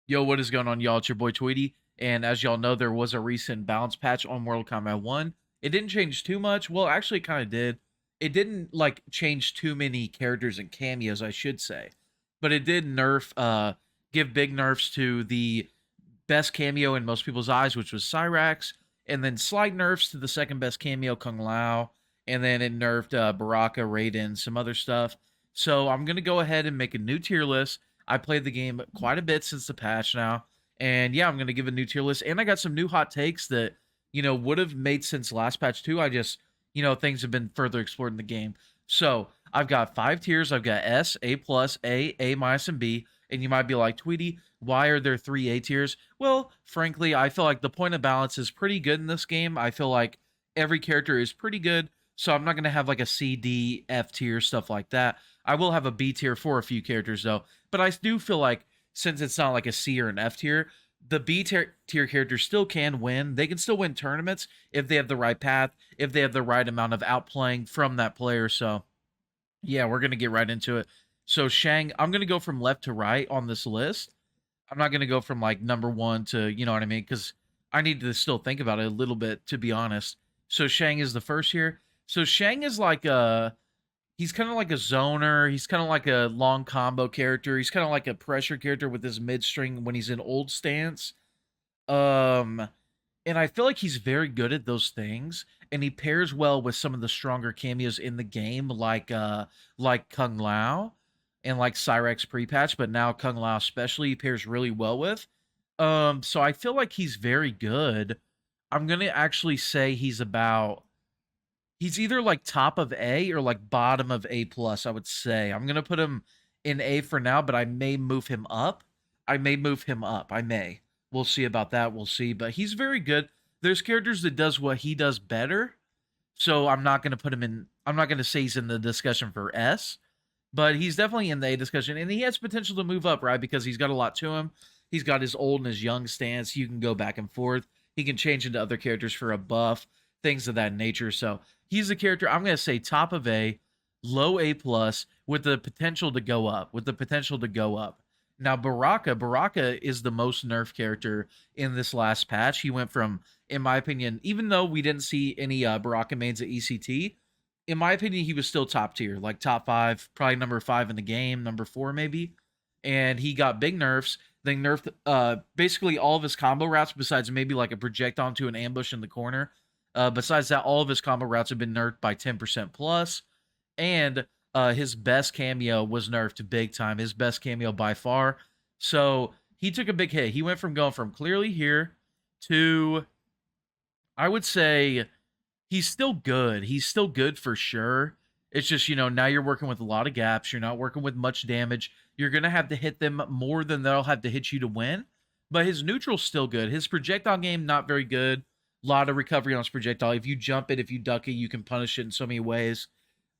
Yo, what is going on, y'all? It's your boy Tweedy, and as y'all know, there was a recent balance patch on Mortal Kombat 1. It didn't change too much. Well, actually, it kind of did. It didn't like change too many characters and cameos, I should say, but it did give big nerfs to the best cameo in most people's eyes, which was Cyrax, and then slight nerfs to the second best cameo, Kung Lao, and then it nerfed Baraka, Raiden, some other stuff. So I'm gonna go ahead and make a new tier list. I played the game quite a bit since the patch now, and yeah, I'm gonna give a new tier list, and I got some new hot takes that would have made sense last patch too. I just things have been further explored in the game. So I've got 5 tiers. I've got S, A plus, A minus, and B. And you might be like, Tweety, why are there 3 A tiers? Well, frankly, I feel like the point of balance is pretty good in this game. I feel like every character is pretty good. So I'm not going to have like a C, D, F tier, stuff like that. I will have a B tier for a few characters though. But I do feel like since it's not like a C or an F tier, the B tier characters still can win. They can still win tournaments if they have the right path, if they have the right amount of outplaying from that player. So yeah, we're gonna get right into it. So Shang, I'm gonna go from left to right on this list. I'm not gonna go from like number one to you know what I mean, because I need to still think about it a little bit to be honest. So Shang is the first here. So Shang is like he's kind of like a zoner. He's kind of like a long combo character. He's kind of like a pressure character with his mid string when he's in old stance. Um, and I feel like he's very good at those things, and he pairs well with some of the stronger cameos in the game, like Kung Lao and like Cyrex pre-patch, but now Kung Lao especially he pairs really well with. So I feel like he's very good. I'm gonna actually say he's either like top of A or like bottom of A plus, I would say. I'm gonna put him in A for now, but I may move him up. I may move him up. I may. We'll see about that. We'll see. But he's very good. There's characters that does what he does better. So I'm not gonna put him in. I'm not gonna say he's in the discussion for S, but he's definitely in the A discussion, and he has potential to move up, right? Because he's got a lot to him. He's got his old and his young stance. You can go back and forth. He can change into other characters for a buff, things of that nature. So he's a character I'm going to say top of A, low A plus, with the potential to go up. With the potential to go up. Now Baraka is the most nerf character in this last patch. He went from, in my opinion, even though we didn't see any Baraka mains at ECT, in my opinion, he was still top tier, like top 5, probably number 5 in the game, number 4 maybe. And he got big nerfs. They nerfed basically all of his combo routes besides maybe like a projectile to an ambush in the corner. Besides that, all of his combo routes have been nerfed by 10% plus. And his best cameo was nerfed big time. His best cameo by far. So he took a big hit. He went from going from clearly here to, I would say, he's still good. He's still good for sure. It's just, now you're working with a lot of gaps. You're not working with much damage. You're going to have to hit them more than they'll have to hit you to win. But his neutral's still good. His projectile game, not very good. A lot of recovery on his projectile. If you jump it, if you duck it, you can punish it in so many ways.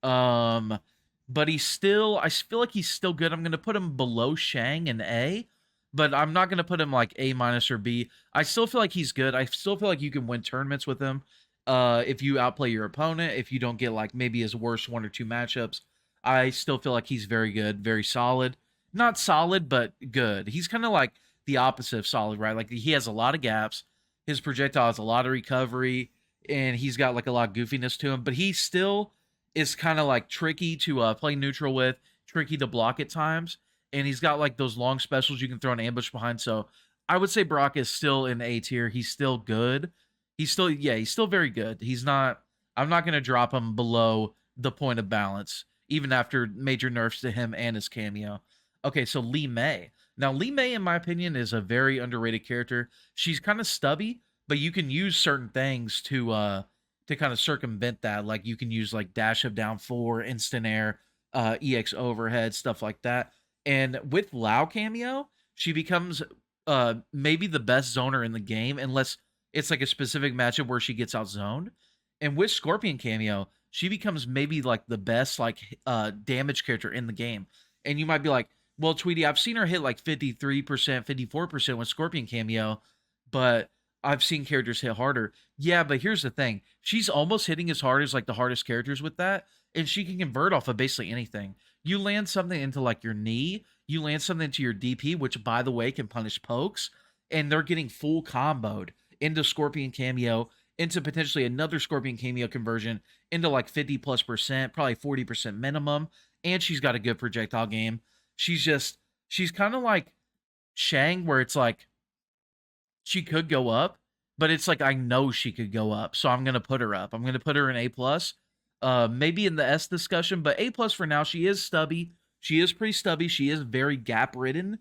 But he's still, I feel like he's still good. I'm going to put him below Shang in A, but I'm not going to put him like A minus or B. I still feel like he's good. I still feel like you can win tournaments with him. If you outplay your opponent, if you don't get like maybe his worst 1 or 2 matchups, I still feel like he's very good, very solid. Not solid, but good. He's kind of like the opposite of solid, right? Like he has a lot of gaps. His projectile has a lot of recovery, and he's got like a lot of goofiness to him, but he still is kind of like tricky to play neutral with, tricky to block at times, and he's got like those long specials you can throw an ambush behind. So I would say Brock is still in A tier. He's still good. He's still very good. I'm not going to drop him below the point of balance, even after major nerfs to him and his cameo. Okay, so Li Mei. Now, Li Mei, in my opinion, is a very underrated character. She's kind of stubby, but you can use certain things to kind of circumvent that. Like you can use like dash of down 4, instant air, EX overhead, stuff like that. And with Lao cameo, she becomes maybe the best zoner in the game, unless it's like a specific matchup where she gets outzoned. And with Scorpion cameo, she becomes maybe like the best like damage character in the game. And you might be like, well, Tweety, I've seen her hit like 53%, 54% with Scorpion cameo, but I've seen characters hit harder. Yeah, but here's the thing. She's almost hitting as hard as like the hardest characters with that, and she can convert off of basically anything. You land something into like your knee, you land something into your DP, which by the way can punish pokes, and they're getting full comboed into Scorpion cameo, into potentially another Scorpion cameo conversion, into like 50+%, probably 40% minimum, and she's got a good projectile game. She's kind of like Shang, where it's like she could go up, but it's like I know she could go up, so I'm gonna put her up. I'm gonna put her in A plus, maybe in the S discussion, but A plus for now. She is stubby. She is pretty stubby. She is very gap ridden,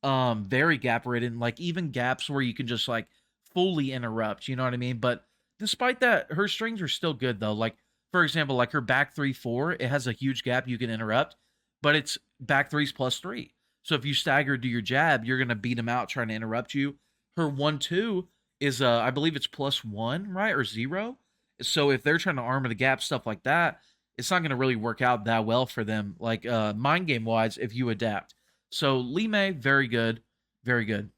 very gap ridden. Like even gaps where you can just like fully interrupt. You know what I mean? But despite that, her strings are still good though. Like for example, like her back 3-4, it has a huge gap you can interrupt, but it's back threes +3. So if you stagger do your jab, you're gonna beat him out trying to interrupt you. Her 1-2 is I believe it's +1, right? Or 0. So if they're trying to armor the gap, stuff like that, it's not going to really work out that well for them, like mind game wise, if you adapt. So Lee Mei, very good, very good.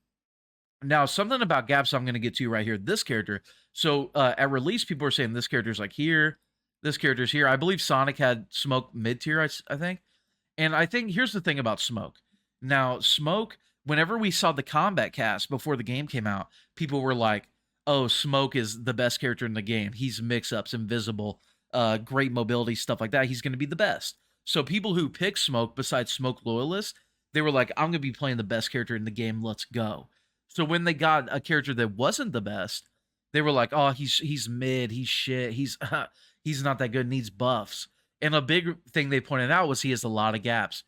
Now, something about gaps I'm going to get to right here. This character. So at release, people are saying this character's like here, this character's here. I believe Sonic had Smoke mid tier, I think. And I think here's the thing about Smoke. Now, Smoke, whenever we saw the combat cast before the game came out, people were like, oh, Smoke is the best character in the game. He's mix-ups, invisible, great mobility, stuff like that. He's going to be the best. So people who pick Smoke, besides Smoke loyalists, they were like, I'm going to be playing the best character in the game. Let's go. So when they got a character that wasn't the best, they were like, oh, he's mid, he's shit, he's not that good, needs buffs. And a big thing they pointed out was he has a lot of gaps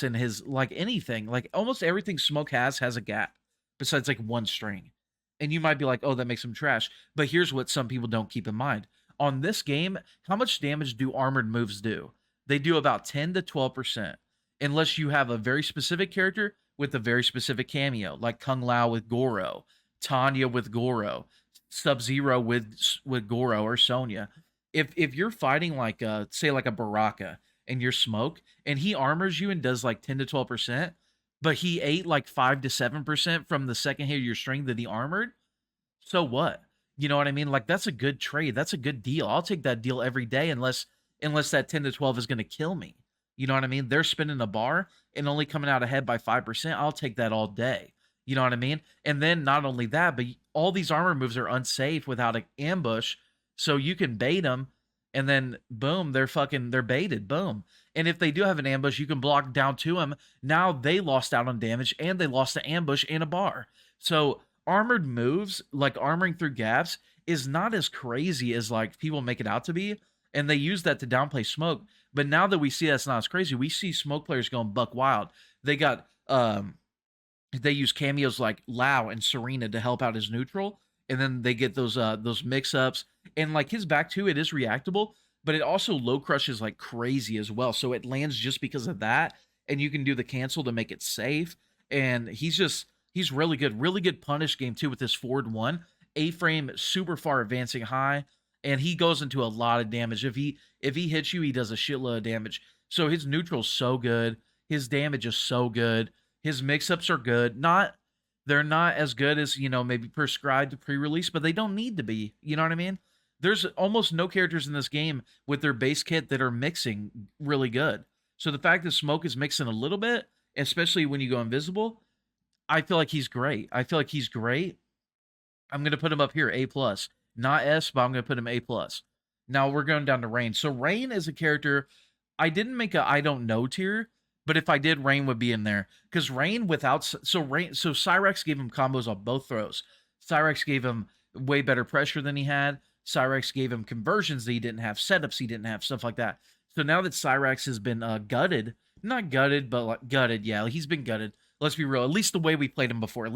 in his, like anything, like almost everything Smoke has a gap besides like one string. And you might be like, oh, that makes him trash. But here's what some people don't keep in mind. On this game, how much damage do armored moves do? They do about 10 to 12%, unless you have a very specific character with a very specific cameo, like Kung Lao with Goro, Tanya with Goro, Sub-Zero with Goro or Sonya. If you're fighting like say like a Baraka and you're Smoke and he armors you and does like 10 to 12%, but he ate like 5 to 7% from the second hit of your string that he armored, so what? You know what I mean? Like that's a good trade. That's a good deal. I'll take that deal every day unless that 10 to 12 is going to kill me. You know what I mean? They're spinning a bar and only coming out ahead by 5%. I'll take that all day. You know what I mean? And then not only that, but all these armor moves are unsafe without an ambush. So you can bait them and then boom, they're baited. Boom. And if they do have an ambush, you can block down to them. Now they lost out on damage and they lost the ambush and a bar. So armored moves, like armoring through gaps, is not as crazy as like people make it out to be. And they use that to downplay Smoke. But now that we see that's not as crazy, we see Smoke players going buck wild. They use cameos like Lau and Serena to help out his neutral, and then they get those mix-ups. And like his back two, it is reactable, but it also low crushes like crazy as well. So it lands just because of that, and you can do the cancel to make it safe. And he's really good punish game too with this forward one. A-frame super far advancing high, and he goes into a lot of damage. If he hits you, he does a shitload of damage. So his neutral's so good. His damage is so good. His mix-ups are good. They're not as good as, maybe prescribed pre-release, but they don't need to be. You know what I mean? There's almost no characters in this game with their base kit that are mixing really good. So the fact that Smoke is mixing a little bit, especially when you go invisible, I feel like he's great. I'm going to put him up here, A+. Not S, but I'm going to put him A+. Now we're going down to Rain. So Rain is a character, I didn't make a I don't know tier, but if I did, Rain would be in there. Because Rain so Cyrex gave him combos on both throws. Cyrex gave him way better pressure than he had. Cyrex gave him conversions that he didn't have, setups he didn't have, stuff like that. So now that Cyrex has been gutted, not gutted, but like gutted, yeah, he's been gutted. Let's be real. At least the way we played him before.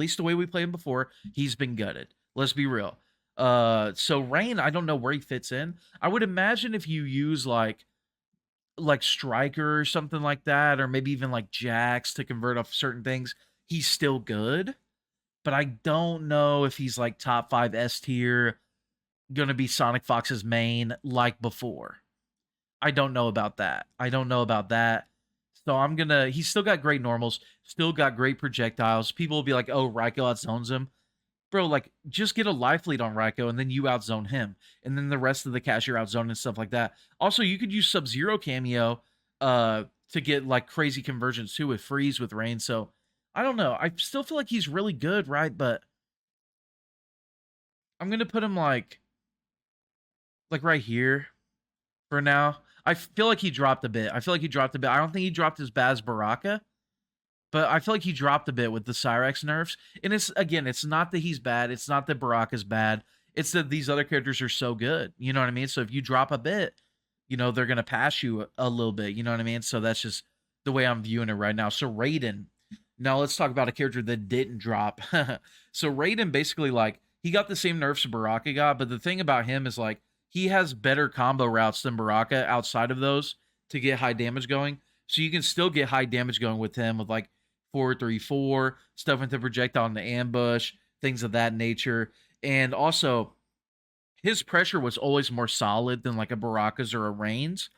He's been gutted. Let's be real. So Rain, I don't know where he fits in. I would imagine if you use like Striker or something like that, or maybe even like Jax to convert off certain things, he's still good. But I don't know if he's like top 5 S tier, gonna be Sonic Fox's main like before. I don't know about that. So he's still got great normals, still got great projectiles. People will be like, oh, Reiko outzones him. bro, like just get a life lead on Reiko and then you outzone him. And then the rest of the cast you're outzoning and stuff like that. Also, you could use Sub-Zero cameo to get like crazy conversions too with Freeze with Rain. So I don't know. I still feel like he's really good, right? But I'm gonna put him like right here for now. I feel like he dropped a bit. I don't think he dropped as bad as Baraka, but I feel like he dropped a bit with the Cyrax nerfs. And it's not that he's bad. It's not that Baraka's bad. It's that these other characters are so good. You know what I mean? So if you drop a bit, they're going to pass you a little bit. You know what I mean? So that's just the way I'm viewing it right now. So Raiden. Now let's talk about a character that didn't drop. So Raiden basically, like, he got the same nerfs Baraka got, but the thing about him is, like, he has better combo routes than Baraka outside of those to get high damage going. So you can still get high damage going with him with, like, 4-3-4, stuff with the projectile in the ambush, things of that nature. And also, his pressure was always more solid than like a Baraka's or a Rain's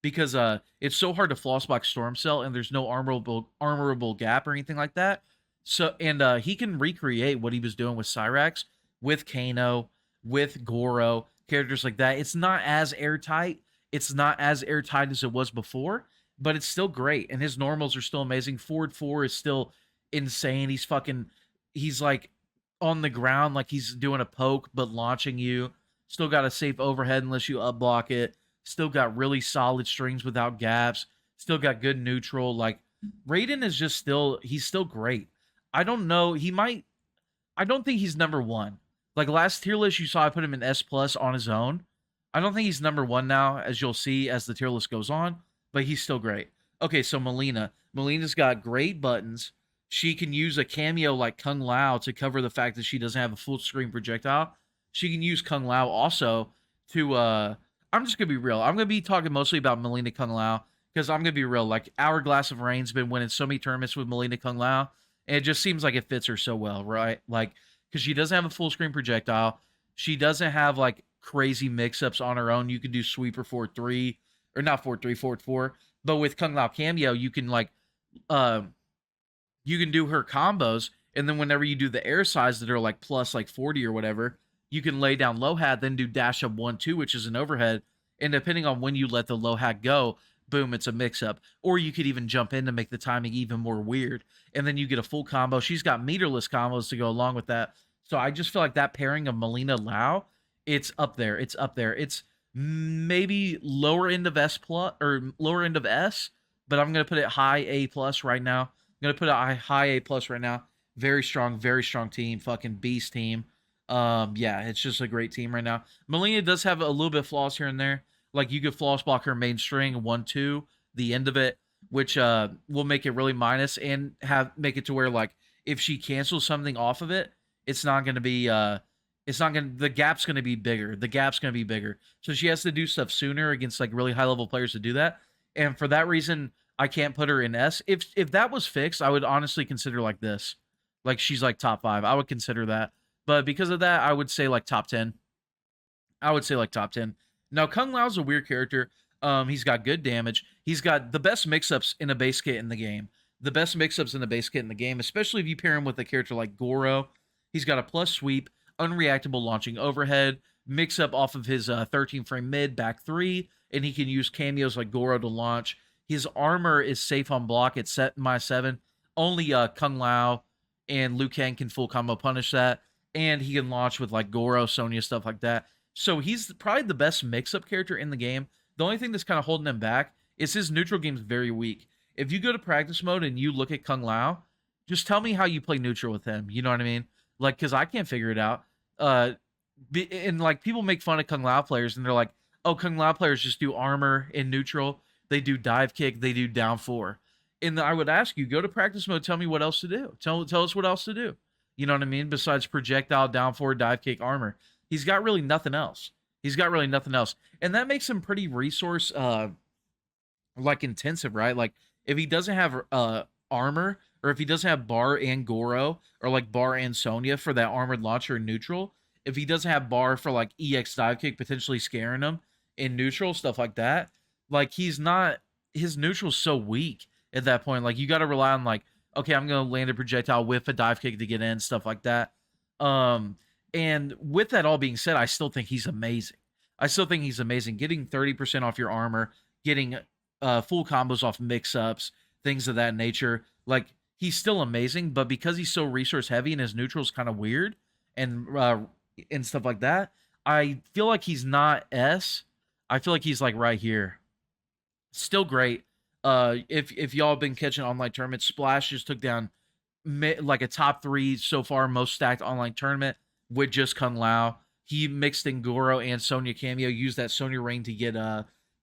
because it's so hard to floss block Storm Cell and there's no armorable gap or anything like that. So and he can recreate what he was doing with Cyrax, with Kano, with Goro, characters like that. It's not as airtight. It's not as airtight as it was before, but it's still great. And his normals are still amazing. Forward 4 is still insane. He's like on the ground like he's doing a poke but launching you. Still got a safe overhead unless you up block it. Still got really solid strings without gaps. Still got good neutral. Like, Raiden is just he's still great. I don't know. I don't think he's number one. Like, last tier list you saw, I put him in S plus on his own. I don't think he's number one now, as you'll see as the tier list goes on, but he's still great. Okay, so Mileena. Mileena's got great buttons. She can use a cameo like Kung Lao to cover the fact that she doesn't have a full screen projectile. She can use Kung Lao also to, I'm just going to be real. I'm going to be talking mostly about Mileena Kung Lao because I'm going to be real. Like, Hourglass of Rain's been winning so many tournaments with Mileena Kung Lao, and it just seems like it fits her so well, right? Like, because she doesn't have a full screen projectile. She doesn't have, like, crazy mix-ups on her own. You can do Sweeper 4-3, or not 4-3, 4-4. But with Kung Lao Cameo, you can, like, you can do her combos, and then whenever you do the air sides that are, like, plus, like, 40 or whatever, you can lay down low hat, then do dash up 1-2, which is an overhead. And depending on when you let the low hat go, boom, it's a mix-up. Or you could even jump in to make the timing even more weird. And then you get a full combo. She's got meterless combos to go along with that. So I just feel like that pairing of Mileena Lao, it's up there. It's up there. It's maybe lower end of S plus or lower end of S, but I'm gonna put it high A plus right now. I'm gonna put it high A plus right now. Very strong team. Fucking beast team. Yeah, it's just a great team right now. Mileena does have a little bit of flaws here and there. Like, you could floss block her main string 1-2, the end of it, which will make it really minus and make it to where, like, if she cancels something off of it, it's not going to be the gap's going to be bigger. The gap's going to be bigger. So she has to do stuff sooner against, like, really high level players to do that. And for that reason, I can't put her in S. If that was fixed, I would honestly consider like this. Like, she's like top 5. I would consider that. But because of that, I would say like top 10. I would say like top 10. Now, Kung Lao's a weird character. He's got good damage. He's got the best mix-ups in a base kit in the game. The best mix-ups in the base kit in the game, especially if you pair him with a character like Goro. He's got a plus sweep, unreactable launching overhead, mix-up off of his 13-frame mid, back 3, and he can use cameos like Goro to launch. His armor is safe on block at -7. Only Kung Lao and Liu Kang can full combo punish that. And he can launch with like Goro, Sonya, stuff like that. So he's probably the best mix-up character in the game. The only thing that's kind of holding him back is his neutral game's very weak. If you go to practice mode and you look at Kung Lao, just tell me how you play neutral with him. You know what I mean? Like, because I can't figure it out. And like, people make fun of Kung Lao players and they're like, oh, Kung Lao players just do armor in neutral. They do dive kick. They do down 4. And I would ask you, go to practice mode. Tell me what else to do. Tell us what else to do. You know what I mean? Besides projectile, down 4, dive kick, armor. He's got really nothing else. And that makes him pretty resource like intensive, right? Like, if he doesn't have armor, or if he doesn't have Bar and Goro, or like Bar and Sonya for that armored launcher in neutral, if he doesn't have Bar for like EX dive kick, potentially scaring him in neutral, stuff like that, like, his neutral's so weak at that point. Like, you got to rely on like, okay, I'm going to land a projectile with a dive kick to get in, stuff like that. Um, and with that all being said, I still think he's amazing. I still think he's amazing. Getting 30% off your armor, getting full combos off mix-ups, things of that nature. Like, he's still amazing, but because he's so resource heavy and his neutral's kind of weird and stuff like that, I feel like he's not S. I feel like he's like right here. Still great. If y'all have been catching online tournaments, Splash just took down like a top 3 so far most stacked online tournament with just Kung Lao. He mixed in Goro and Sonya cameo, used that Sonya Rain to get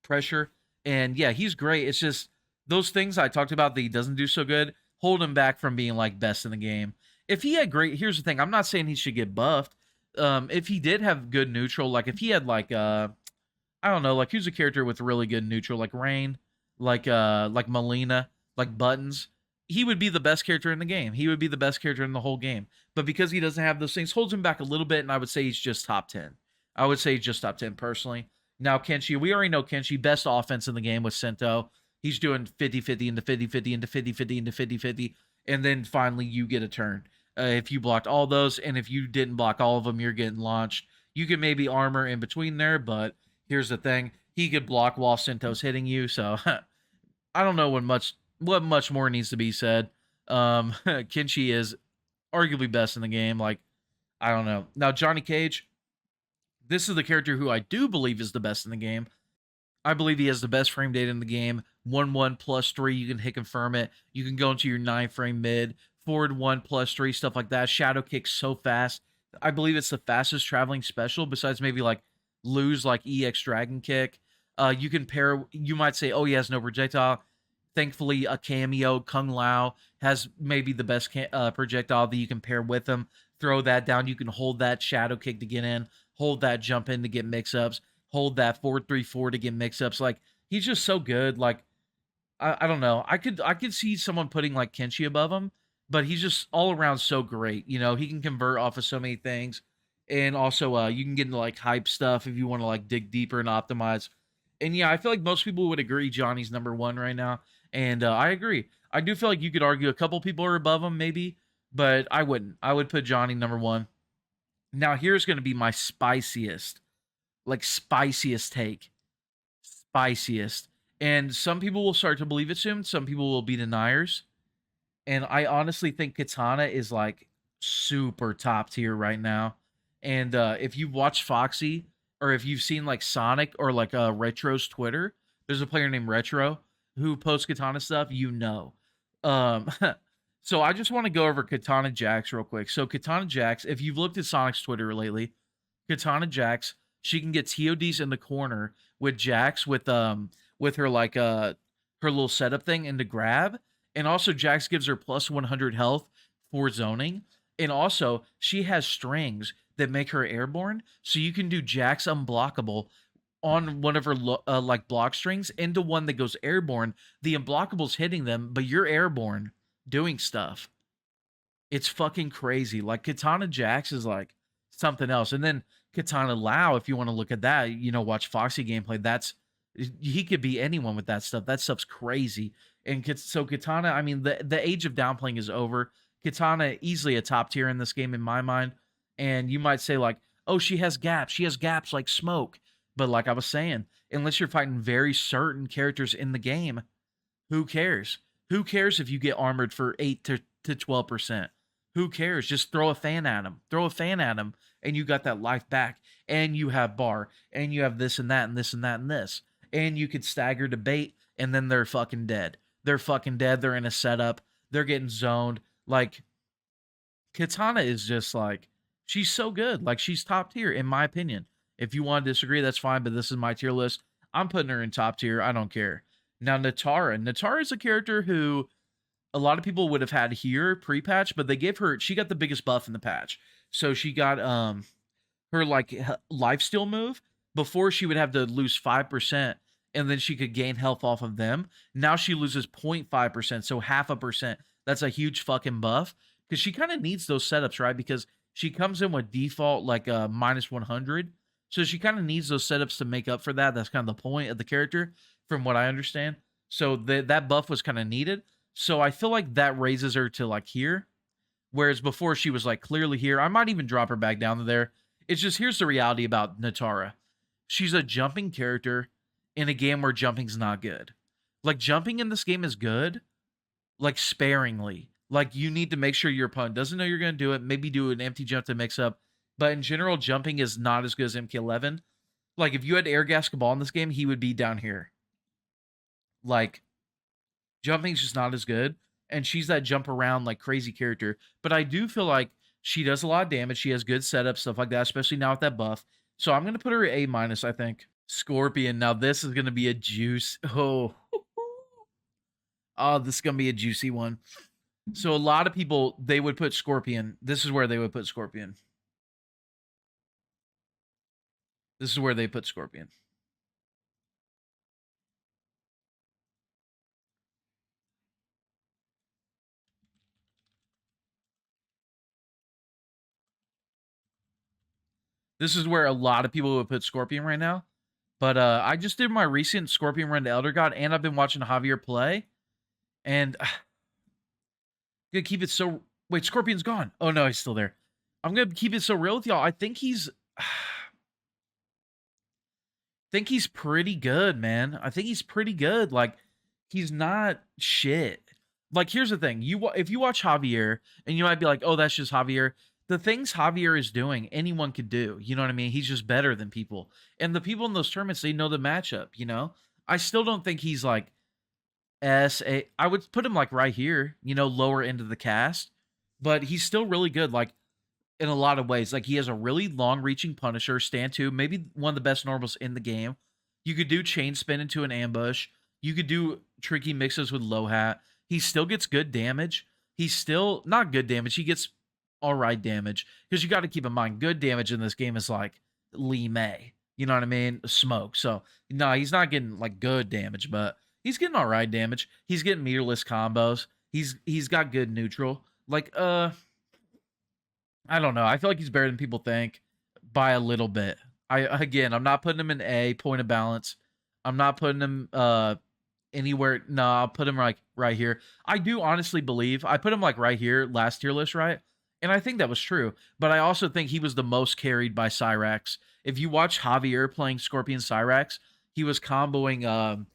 pressure. And yeah, he's great. It's just those things I talked about that he doesn't do so good hold him back from being like best in the game. If he had great, here's the thing, I'm not saying he should get buffed. If he did have good neutral, like if he had like I don't know, like who's a character with really good neutral, like Rain, like Mileena, like Buttons, he would be the best character in the game. He would be the best character in the whole game. But because he doesn't have those things, holds him back a little bit, and I would say he's just top 10. I would say just top 10 personally. Now, Kenshi, we already know Kenshi, best offense in the game with Sento. He's doing 50-50 into 50-50 into 50-50 into 50-50, and then finally you get a turn. If you blocked all those, and if you didn't block all of them, you're getting launched. You can maybe armor in between there, but here's the thing. He could block while Sento's hitting you, so I don't know what much more needs to be said. Kenshi is arguably best in the game. Like, I don't know. Now, Johnny Cage, this is the character who I do believe is the best in the game. I believe he has the best frame data in the game. 1-1 plus 3, you can hit confirm it. You can go into your 9-frame mid. Forward 1 plus 3, stuff like that. Shadow kick so fast. I believe it's the fastest traveling special besides maybe like lose like EX Dragon Kick. You can pair, you might say, oh, he has no projectile. Thankfully, a cameo, Kung Lao, has maybe the best projectile that you can pair with him. Throw that down. You can hold that Shadow Kick to get in. Hold that jump in to get mix-ups. Hold that 4-3-4 to get mix-ups. Like, he's just so good. Like, I don't know. I could see someone putting, like, Kenshi above him, but he's just all around so great. You know, he can convert off of so many things. And also, you can get into, like, hype stuff if you want to, like, dig deeper and optimize. And, yeah, I feel like most people would agree Johnny's number 1 right now. And I agree. I do feel like you could argue a couple people are above him, maybe, but I wouldn't. I would put Johnny number 1. Now, here's going to be my spiciest take. Spiciest. And some people will start to believe it soon. Some people will be deniers. And I honestly think Kitana is, like, super top tier right now. And if you've watched Foxy, or if you've seen, like, Sonic or, like, Retro's Twitter, there's a player named Retro who posts Kitana stuff, you know. So I just want to go over Kitana Jax real quick. So Kitana Jax, if you've looked at Sonic's Twitter lately, Kitana Jax, she can get TODs in the corner with Jax with her like her little setup thing into grab. And also Jax gives her plus 100 health for zoning. And also she has strings that make her airborne. So you can do Jax unblockable on one of her like block strings into one that goes airborne. The unblockable's hitting them, but you're airborne doing stuff. It's fucking crazy. Like, Kitana Jax is like something else. And then Kitana Lao, if you want to look at that, you know, watch Foxy gameplay. He could be anyone with that stuff. That stuff's crazy. And so Kitana, I mean, the age of downplaying is over. Kitana easily a top tier in this game in my mind. And you might say like, oh, she has gaps. She has gaps like smoke. But like I was saying, unless you're fighting very certain characters in the game, who cares? Who cares if you get armored for 8 to 12%? Who cares? Just throw a fan at him. Throw a fan at him, and you got that life back. And you have bar, and you have this and that and this and that and this. And you could stagger to bait, and then they're fucking dead. They're fucking dead. They're in a setup. They're getting zoned. Like, Kitana is just like, she's so good. Like, she's top tier, in my opinion. If you want to disagree, that's fine, but this is my tier list. I'm putting her in top tier. I don't care. Now, Nitara. Nitara is a character who a lot of people would have had here pre-patch, but they gave her, she got the biggest buff in the patch. So she got her like lifesteal move. Before she would have to lose 5% and then she could gain health off of them. Now she loses 0.5%, so 0.5%. That's a huge fucking buff because she kind of needs those setups, right? Because she comes in with default like minus 100. So she kind of needs those setups to make up for that. That's kind of the point of the character, from what I understand. So that buff was kind of needed. So I feel like that raises her to like here. Whereas before she was like clearly here. I might even drop her back down to there. It's just here's the reality about Nitara. She's a jumping character in a game where jumping's not good. Like jumping in this game is good, like sparingly. Like you need to make sure your opponent doesn't know you're going to do it. Maybe do an empty jump to mix up. But in general, jumping is not as good as MK11. Like if you had air gas Cabal in this game, he would be down here. Like jumping's just not as good. And she's that jump around like crazy character. But I do feel like she does a lot of damage. She has good setup, stuff like that, especially now with that buff. So I'm going to put her A-, I think. Scorpion. Now this is going to be a juice. Oh. Oh, this is going to be a juicy one. So a lot of people, they would put Scorpion. This is where they would put Scorpion. This is where they put Scorpion. This is where a lot of people would put Scorpion right now. But I just did my recent Scorpion run to Elder God, and I've been watching Javier play. And gonna keep it so... Wait, Scorpion's gone. Oh, no, he's still there. I'm gonna keep it so real with y'all. I think he's... think he's pretty good, man. I think he's pretty good. Like, he's not shit. Like, here's the thing. If you watch Javier, and you might be like, oh, that's just Javier. The things Javier is doing, anyone could do. You know what I mean? He's just better than people. And the people in those tournaments, they know the matchup, you know? I still don't think he's like S-A. I would put him like right here, you know, lower end of the cast. But he's still really good, like, in a lot of ways. Like, he has a really long-reaching Punisher, stand 2, maybe one of the best normals in the game. You could do chain spin into an ambush. You could do tricky mixes with low hat. He still gets good damage. He's still not good damage. He gets all right damage. Because you got to keep in mind, good damage in this game is like Lee May. You know what I mean? Smoke. So, no, he's not getting like good damage, but he's getting all right damage. He's getting meterless combos. He's got good neutral. Like, I don't know. I feel like he's better than people think by a little bit. I'm not putting him in A, point of balance. I'm not putting him anywhere. No, I'll put him like right here. I do honestly believe I put him like right here, last tier list, right? And I think that was true. But I also think he was the most carried by Cyrax. If you watch Javier playing Scorpion Cyrax, he was comboing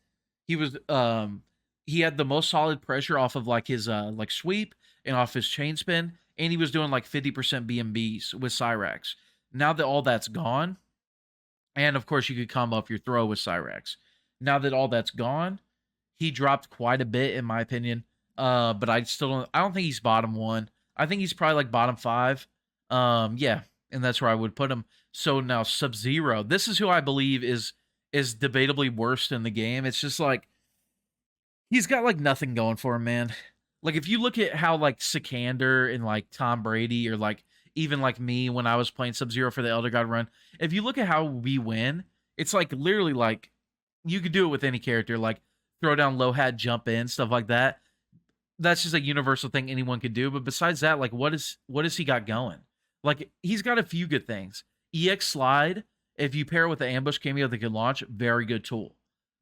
he had the most solid pressure off of like his like sweep and off his chain spin, and he was doing like 50% BMBs with Cyrax. Now that all that's gone, and of course you could combo up your throw with Cyrax. Now that all that's gone, he dropped quite a bit in my opinion. But I don't think he's bottom 1. I think he's probably like bottom 5. Yeah, and that's where I would put him. So now Sub-Zero, this is who I believe is debatably worst in the game. It's just like he's got like nothing going for him, man. Like if you look at how like Sikander and like Tom Brady or like even like me when I was playing Sub-Zero for the Elder God run, if you look at how we win, it's like literally like you could do it with any character, like throw down low hat, jump in, stuff like that. That's just a universal thing anyone could do. But besides that, like what has he got going? Like he's got a few good things. EX slide, if you pair it with the ambush cameo that can launch, very good tool.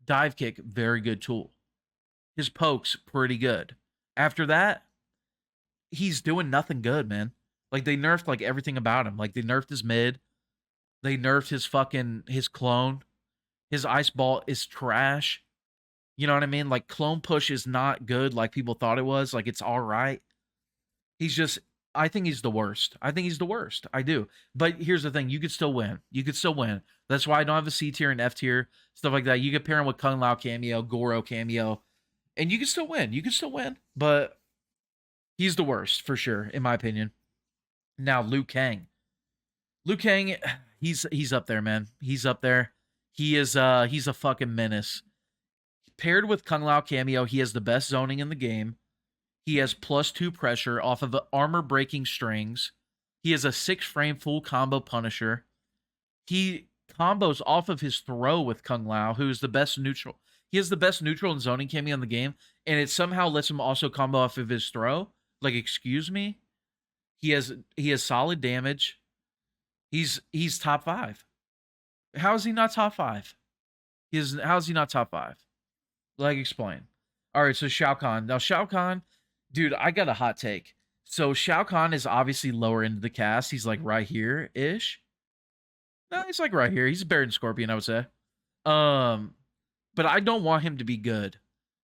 Dive kick, very good tool. His pokes, pretty good. After that, he's doing nothing good, man. Like they nerfed like everything about him. Like they nerfed his mid. They nerfed his clone. His ice ball is trash. You know what I mean? Like clone push is not good like people thought it was. Like it's all right. I think he's the worst. I think he's the worst. I do. But here's the thing. You could still win. You could still win. That's why I don't have a C tier and F tier, stuff like that. You could pair him with Kung Lao cameo, Goro cameo, and you can still win. You can still win. But he's the worst for sure, in my opinion. Now, Liu Kang. Liu Kang, he's up there, man. He's up there. He's a fucking menace. Paired with Kung Lao cameo, he has the best zoning in the game. He has +2 pressure off of armor-breaking strings. He has a 6-frame full combo Punisher. He combos off of his throw with Kung Lao, who is the best neutral. He has the best neutral and zoning cameo in the game, and it somehow lets him also combo off of his throw. Like, excuse me? He has solid damage. He's top 5. How is he not top 5? How is he not top 5? Like, explain. All right, so Shao Kahn. Now, Shao Kahn, dude, I got a hot take. So Shao Kahn is obviously lower into the cast. He's like right here ish. No, he's like right here. He's better than Scorpion, I would say. Um, but I don't want him to be good.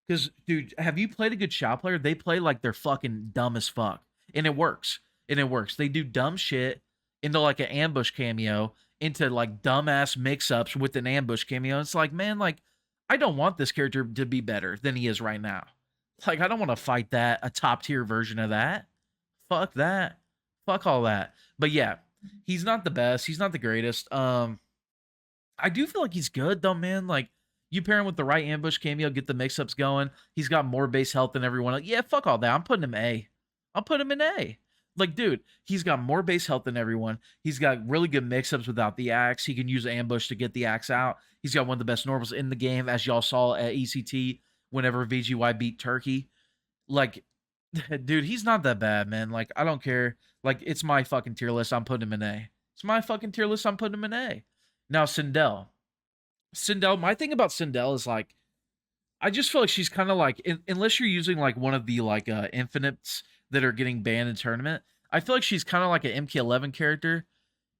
Because, dude, have you played a good Shao player? They play like they're fucking dumb as fuck. And it works. And it works. They do dumb shit into like an ambush cameo, into like dumbass mix ups with an ambush cameo. It's like, man, like, I don't want this character to be better than he is right now. Like, I don't want to fight that, a top tier version of that. Fuck that. Fuck all that. But yeah, he's not the best. He's not the greatest. I do feel like he's good though, man. Like you pair him with the right ambush cameo, get the mix-ups going. He's got more base health than everyone else. Yeah, fuck all that. I'm putting him A. I'll put him in A. Like, dude, he's got more base health than everyone. He's got really good mix-ups without the axe. He can use ambush to get the axe out. He's got one of the best normals in the game, as y'all saw at ECT whenever VGY beat Turkey. Like, dude, he's not that bad, man. Like, I don't care. Like, it's my fucking tier list. I'm putting him in A. It's my fucking tier list. I'm putting him in A. Now, Sindel. Sindel, my thing about Sindel is like, I just feel like she's kind of like, unless you're using like one of the like infinites that are getting banned in tournament, I feel like she's kind of like an MK11 character.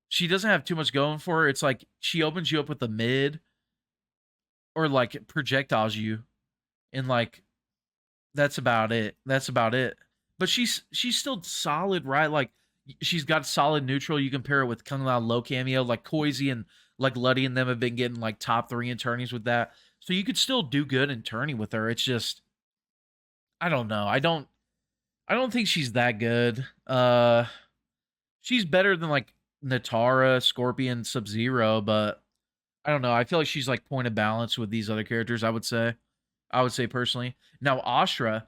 She doesn't have too much going for her. It's like she opens you up with the mid or like projectiles you, and like that's about it. That's about it. But she's still solid, right? Like she's got solid neutral. You compare it with Kung Lao low cameo, like Koizi and like Luddy and them have been getting like top 3 in tourneys with that. So you could still do good in tourney with her. It's just I don't know. I don't think she's that good. She's better than like Nitara, Scorpion, Sub-Zero, but I don't know. I feel like she's like point of balance with these other characters, I would say. I would say personally. Now Ashrah.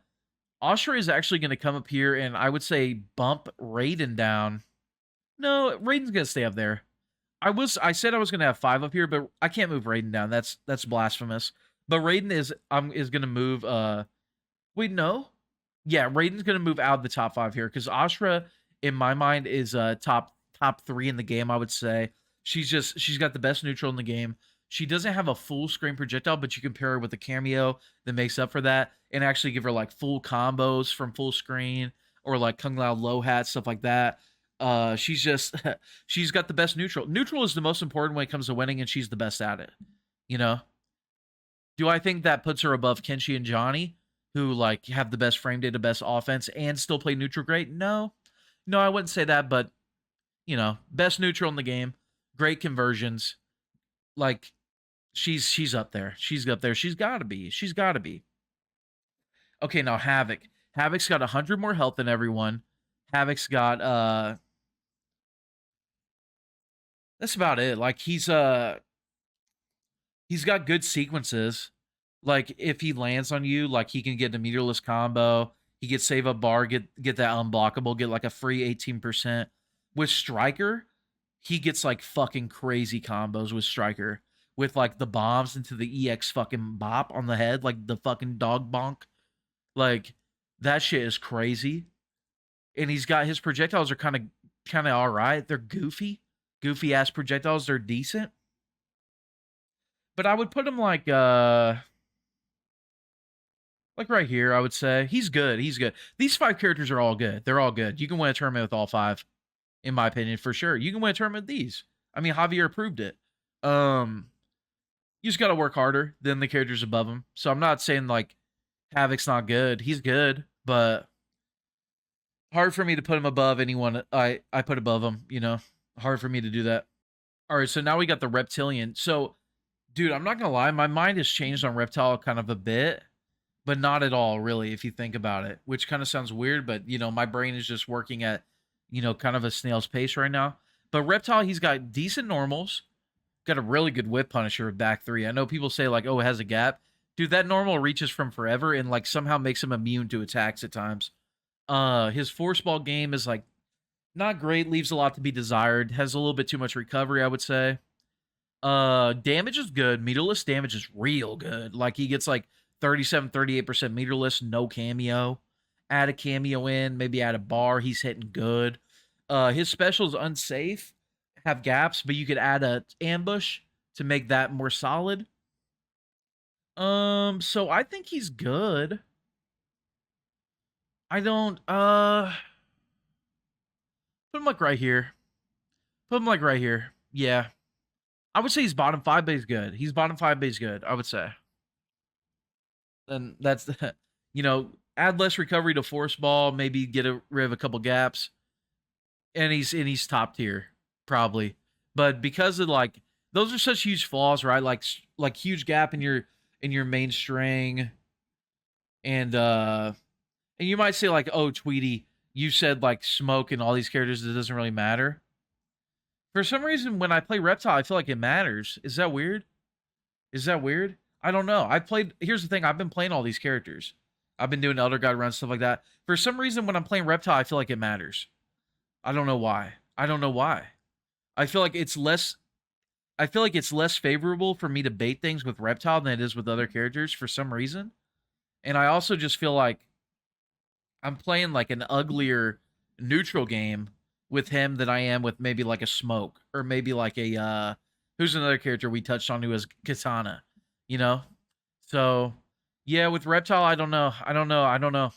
Ashrah is actually going to come up here and I would say bump Raiden down. No, Raiden's going to stay up there. I said I was gonna have 5 up here, but I can't move Raiden down. That's blasphemous. But Raiden is gonna move wait, no. Yeah, Raiden's gonna move out of the top 5 here because Ashrah, in my mind, is top 3 in the game, I would say. She's got the best neutral in the game. She doesn't have a full screen projectile, but you can pair her with a cameo that makes up for that and actually give her like full combos from full screen or like Kung Lao low hat, stuff like that. She's just she's got the best neutral. Neutral is the most important when it comes to winning, and she's the best at it. You know? Do I think that puts her above Kenshi and Johnny, who like have the best frame data, best offense, and still play neutral great? No. No, I wouldn't say that, but you know, best neutral in the game, great conversions. Like she's up there. She's up there. She's gotta be. She's gotta be. Okay, now Havik. Havik's got 100 more health than everyone. Havok's got that's about it. Like he's got good sequences. Like if he lands on you, like he can get a meterless combo. He gets save up bar, get that unblockable, get like a free 18%. With Striker, he gets like fucking crazy combos with Striker. With like the bombs into the EX fucking bop on the head, like the fucking dog bonk. Like that shit is crazy. And he's got his projectiles are kind of all right. They're goofy ass projectiles. They're decent, but I would put him like right here. I would say he's good. He's good. These 5 characters are all good. They're all good. You can win a tournament with all 5, in my opinion, for sure. You can win a tournament with these. I mean, Javier proved it. You just got to work harder than the characters above him. So I'm not saying like Havok's not good. He's good, but hard for me to put him above anyone I put above him, you know? Hard for me to do that. All right, so now we got the Reptilian. So, dude, I'm not going to lie. My mind has changed on Reptile kind of a bit, but not at all, really, if you think about it, which kind of sounds weird, but, you know, my brain is just working at, you know, kind of a snail's pace right now. But Reptile, he's got decent normals, got a really good whip punisher with back 3. I know people say, like, oh, it has a gap. Dude, that normal reaches from forever and, like, somehow makes him immune to attacks at times. His force ball game is like not great, leaves a lot to be desired, has a little bit too much recovery, I would say. Damage is good. Meterless damage is real good. Like he gets like 37-38% meterless, no cameo. Add a cameo in, maybe add a bar, he's hitting good. His specials unsafe, have gaps, but you could add a ambush to make that more solid. So I think he's good. I don't Put him like right here. Put him like right here. Yeah. I would say he's bottom 5, but he's good. He's bottom 5, but he's good, I would say. And that's the, add less recovery to force ball, maybe get rid of a couple gaps. And he's top tier, probably. But because of like those are such huge flaws, right? Like huge gap in your main string. And you might say like, oh, Tweedy, you said like smoke and all these characters, it doesn't really matter. For some reason, when I play Reptile, I feel like it matters. Is that weird? Is that weird? I don't know. Here's the thing. I've been playing all these characters. I've been doing Elder God runs, stuff like that. For some reason, when I'm playing Reptile, I feel like it matters. I don't know why. I don't know why. I feel like it's less. I feel like it's less favorable for me to bait things with Reptile than it is with other characters for some reason. And I also just feel like I'm playing like an uglier neutral game with him than I am with maybe like a Smoke or maybe like a who's another character we touched on who is Kitana, you know? So yeah, with Reptile, I don't know. I don't know.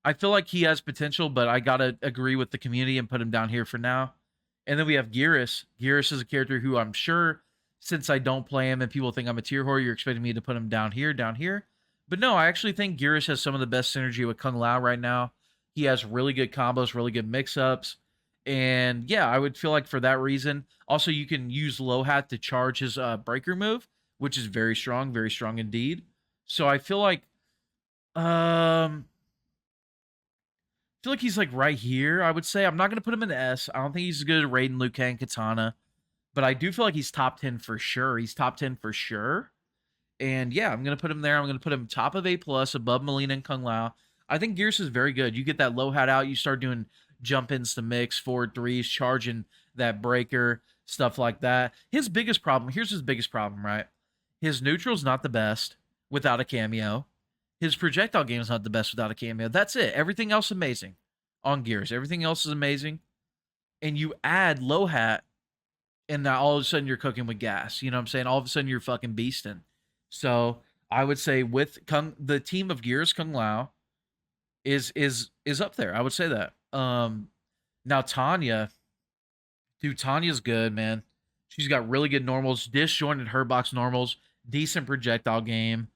I feel like he has potential, but I gotta agree with the community and put him down here for now. And then we have Geras. Geras is a character who I'm sure, since I don't play him and people think I'm a tier whore, you're expecting me to put him down here. But no, I actually think Geras has some of the best synergy with Kung Lao right now. He has really good combos, really good mix-ups. And yeah, I would feel like for that reason. Also, you can use Low Hat to charge his breaker move, which is very strong indeed. So I feel like he's like right here, I would say. I'm not going to put him in S. I don't think he's as good as Raiden, Liu Kang, Kitana. But I do feel like he's top 10 for sure. He's top 10 for sure. And yeah, I'm going to put him there. I'm going to put him top of A+, above Mileena and Kung Lao. I think Geras is very good. You get that low hat out, you start doing jump-ins to mix, forward threes, charging that breaker, stuff like that. Here's his biggest problem, right? His neutral's not the best without a cameo. His projectile game is not the best without a cameo. That's it. Everything else amazing on Geras. Everything else is amazing. And you add low hat, and now all of a sudden you're cooking with gas. You know what I'm saying? All of a sudden you're fucking beasting. So I would say with the team of Geras, Kung Lao is up there. I would say that. Now Tanya, dude, Tanya's good, man. She's got really good normals, disjointed her box normals, decent projectile game.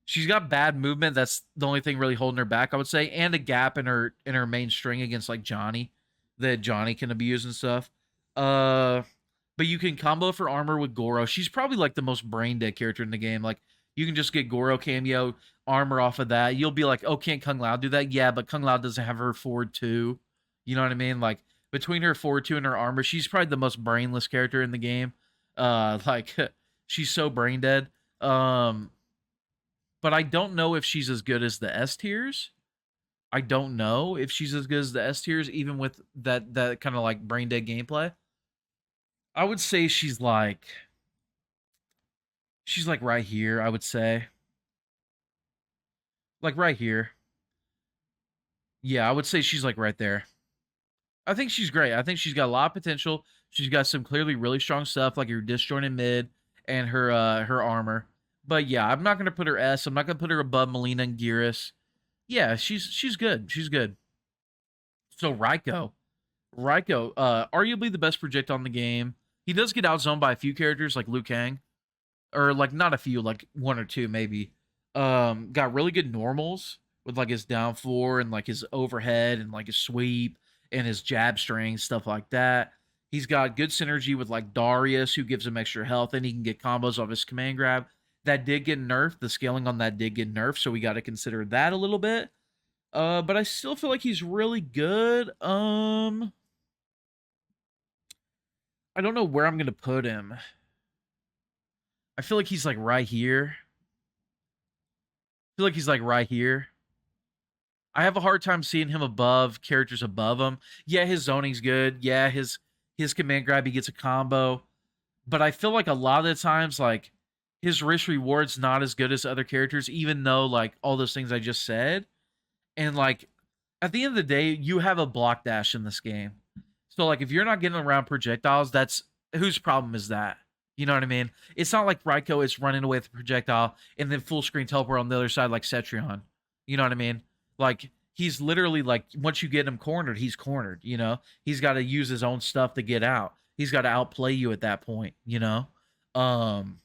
She's got bad movement. That's the only thing really holding her back, I would say, and a gap in her main string against like Johnny that Johnny can abuse and stuff. But you can combo for armor with Goro. She's probably like the most brain dead character in the game. Like you can just get Goro cameo armor off of that. You'll be like, oh, can't Kung Lao do that? Yeah, but Kung Lao doesn't have her forward 2. You know what I mean? Like between her forward 2 and her armor, she's probably the most brainless character in the game. Like she's so brain dead. But I don't know if she's as good as the S tiers. I don't know if she's as good as the S tiers, even with that kind of like brain dead gameplay. I would say she's like right here, I would say. Like right here. Yeah, I would say she's like right there. I think she's great. I think she's got a lot of potential. She's got some clearly really strong stuff, like her disjointed mid and her armor. But yeah, I'm not gonna put her S. I'm not gonna put her above Mileena and Geras. Yeah, she's good. She's good. So Reiko, arguably the best projectile in the game. He does get outzoned by a few characters like Liu Kang, or like not a few, like 1 or 2 maybe. Got really good normals with like his down 4 and like his overhead and like his sweep and his jab string, stuff like that. He's got good synergy with like Darius, who gives him extra health, and he can get combos off his command grab. That did get nerfed. The scaling on that did get nerfed, so we got to consider that a little bit. But I still feel like he's really good. I don't know where I'm gonna put him. I feel like he's like right here. I feel like he's like right here. I have a hard time seeing him above characters above him. Yeah, his zoning's good. Yeah, his command grab, he gets a combo. But I feel like a lot of the times, like, his risk reward's not as good as other characters, even though, like, all those things I just said. And, like, at the end of the day, you have a block dash in this game. So, like, if you're not getting around projectiles, that's whose problem is that? You know what I mean? It's not like Reiko is running away with the projectile and then full screen teleport on the other side like Cetrion. You know what I mean? Like, he's literally like, once you get him cornered, he's cornered, you know? He's got to use his own stuff to get out. He's got to outplay you at that point, you know? Um,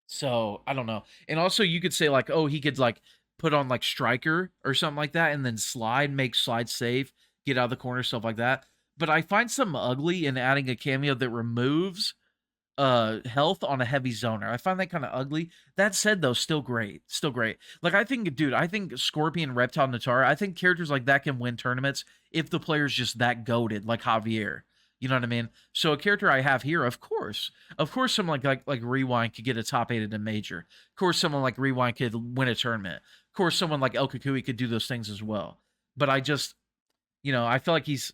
so I don't know. And also you could say like, oh, he could like put on like striker or something like that and then slide, make slide safe, get out of the corner, stuff like that. But I find something ugly in adding a cameo that removes health on a heavy zoner. I find that kind of ugly. That said though, still great. Still great. Like I think, dude, I think Scorpion, Reptile, Nitara, I think characters like that can win tournaments if the player's just that goated, like Javier. You know what I mean? So a character I have here, of course, someone like Rewind could get a top 8 at a major. Of course, someone like Rewind could win a tournament. Of course, someone like El Kukui could do those things as well. But I just, I feel like he's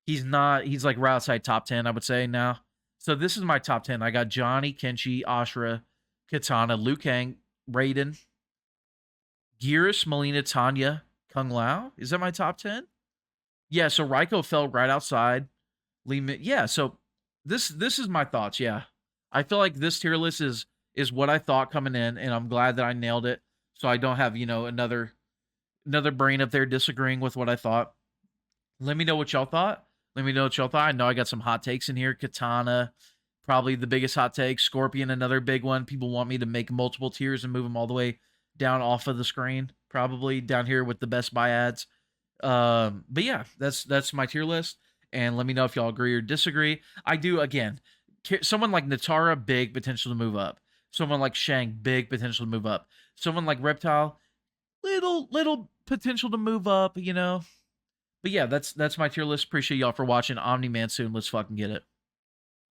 not, he's like right outside top 10, I would say now. So this is my top 10. I got Johnny, Kenshi, Ashrah, Kitana, Liu Kang, Raiden, Geras, Mileena, Tanya, Kung Lao. Is that my top 10? Yeah, so Reiko fell right outside. Yeah, so this is my thoughts, yeah. I feel like this tier list is what I thought coming in, and I'm glad that I nailed it. So I don't have, another brain up there disagreeing with what I thought. Let me know what y'all thought. Let me know what y'all thought. I know I got some hot takes in here. Katana, probably the biggest hot take. Scorpion, another big one. People want me to make multiple tiers and move them all the way down off of the screen. Probably down here with the Best Buy ads. But yeah, that's my tier list. And let me know if y'all agree or disagree. I do, again, someone like Nitara, big potential to move up. Someone like Shang, big potential to move up. Someone like Reptile, little potential to move up, But yeah, that's my tier list. Appreciate y'all for watching. Omni-Man soon. Let's fucking get it.